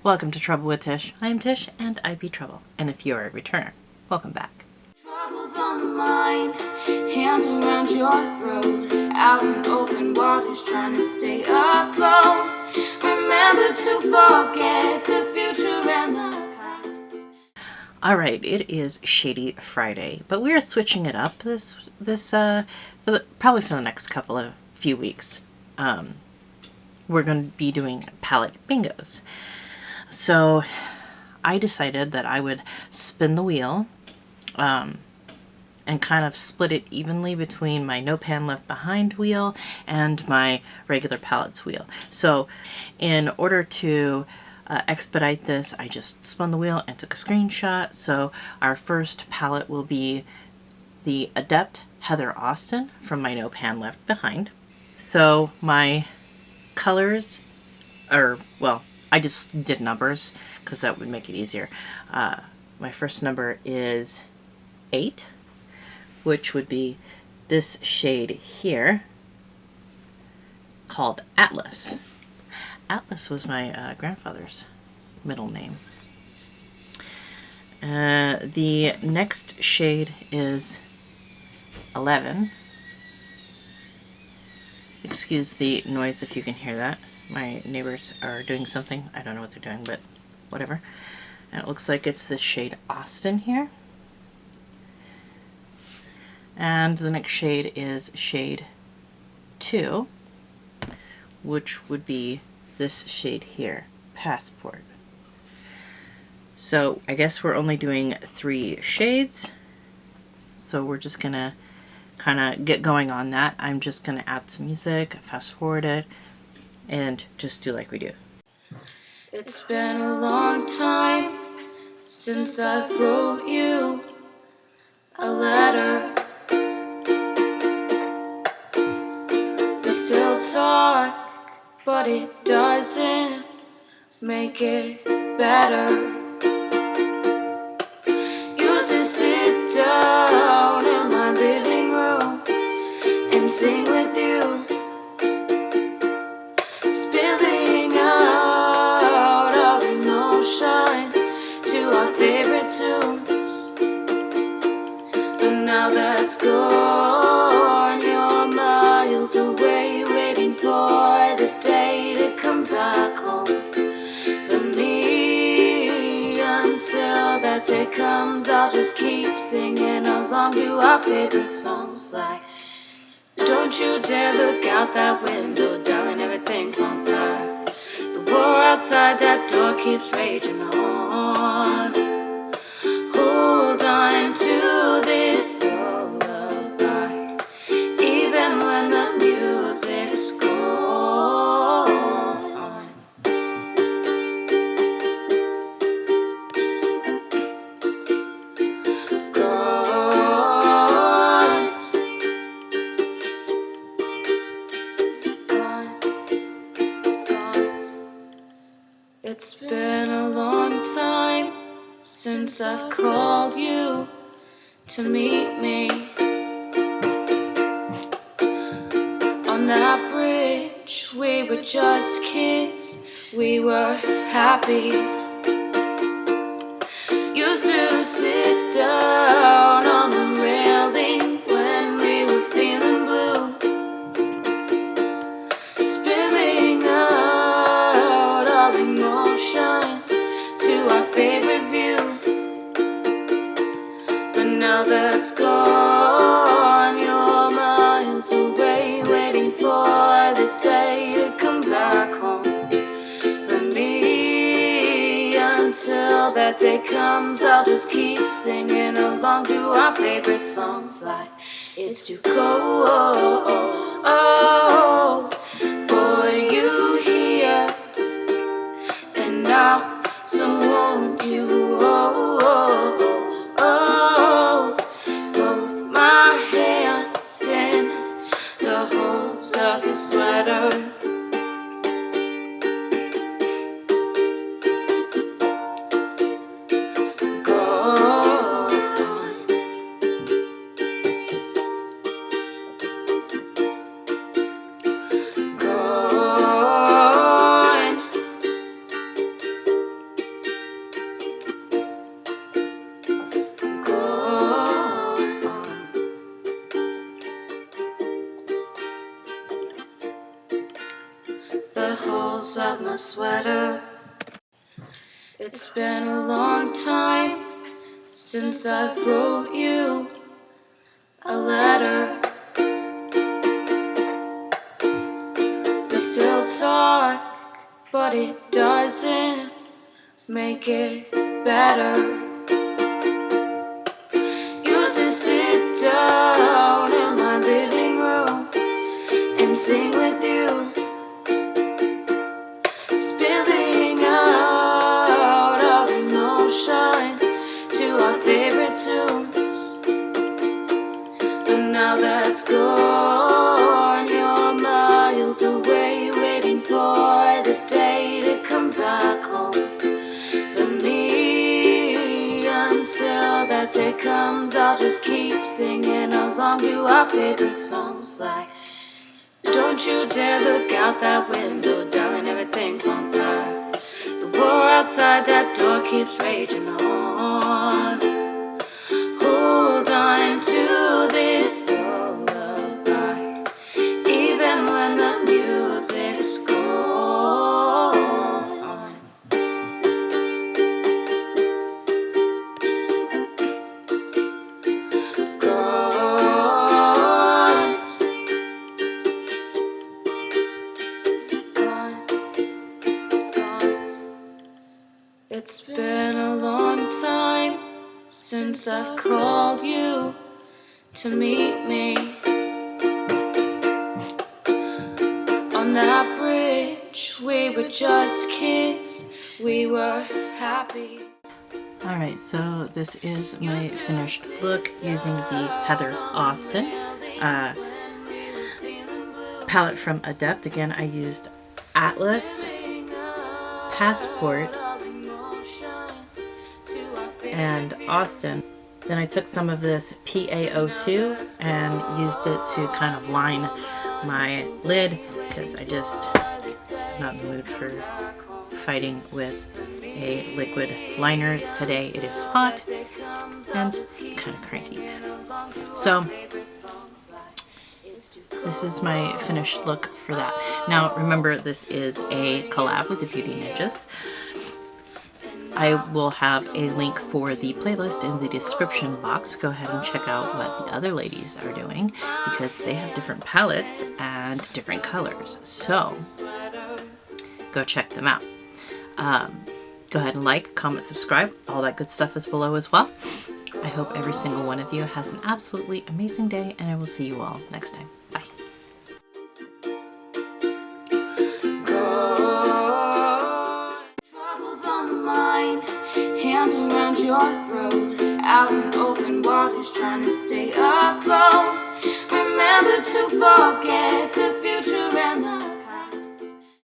Welcome to Trouble with Tish. I am Tish and I be Trouble. And if you're a returner, welcome back. Troubles on the mind, hands around your throat, out in open waters trying to stay afloat. Remember to forget the future and the past. Alright, it is Shady Friday, but we are switching it up probably for the next few weeks. We're going to be doing palette bingos. So I decided that I would spin the wheel and kind of split it evenly between my No Pan Left Behind wheel and my regular palettes wheel. So in order to expedite this, I just spun the wheel and took a screenshot. So our first palette will be the Adept Heather Austin from my No Pan Left Behind. So my colors are, well, I just did numbers because that would make it easier. My first number is 8, which would be this shade here called Atlas. Atlas was my grandfather's middle name. The next shade is 11. Excuse the noise if you can hear that. My neighbors are doing something. I don't know what they're doing, but whatever. And it looks like it's the shade Austin here. And the next shade is shade 2, which would be this shade here, Passport. So I guess we're only doing 3 shades. So we're just gonna kind of get going on that. I'm just gonna add some music, fast forward it, and just do like we do. It's been a long time since I wrote you a letter. We still talk, but it doesn't make it better. Used to sit down in my living room and sing with you, spilling out our emotions to our favorite tunes. But now that's gone, you're miles away, waiting for the day to come back home for me. Until that day comes, I'll just keep singing along to our favorite songs like Don't You Dare Look Out That Window, darling, everything's on fire. The war outside that door keeps raging on. Hold on to this lullaby, even when the music's gone. It's been a long time since I've called you to meet me on that bridge. We were just kids, we were happy. Used to sit down on the railing when we were feeling blue, spilling out our emotions to our favorite view. But now that's gone, you're miles away, waiting for the day to come back home for me. Until that day comes, I'll just keep singing along to our favorite songs like It's Too Cold for you here and now, so won't you hold both my hands in the holes of your sweater. folds of my sweater. It's been a long time since I wrote you a letter. We still talk, but it doesn't make it better. Used to sit down in my living room and sing with you, spilling out our emotions to our favorite tunes. But now that's gone, you're miles away, waiting for the day to come back home. For me, until that day comes, I'll just keep singing along to our favorite songs like don't you dare look out that window, darling, everything's on fire. The war outside that door keeps raging on. Hold on to this lullaby, even when the music's gone. Gone. It's been a long time since I've called you to meet me on that bridge. We were just kids, we were happy. Alright, so this is my finished look using the Heather Austin palette from Adept. Again, I used Atlas, Passport, and Austin. Then I took some of this PaO2 and used it to kind of line my lid because I just am not in the mood for fighting with a liquid liner today. It is hot and kind of cranky. So this is my finished look for that. Now remember, this is a collab with the Beauty Ninjas. I will have a link for the playlist in the description box. Go ahead and check out what the other ladies are doing because they have different palettes and different colors. So go check them out. Go ahead and like, comment, subscribe. All that good stuff is below as well. I hope every single one of you has an absolutely amazing day, and I will see you all next time. Bye. Troubles on the mind, hands around your throat, out in open waters trying to stay afloat. Remember to forget the future and the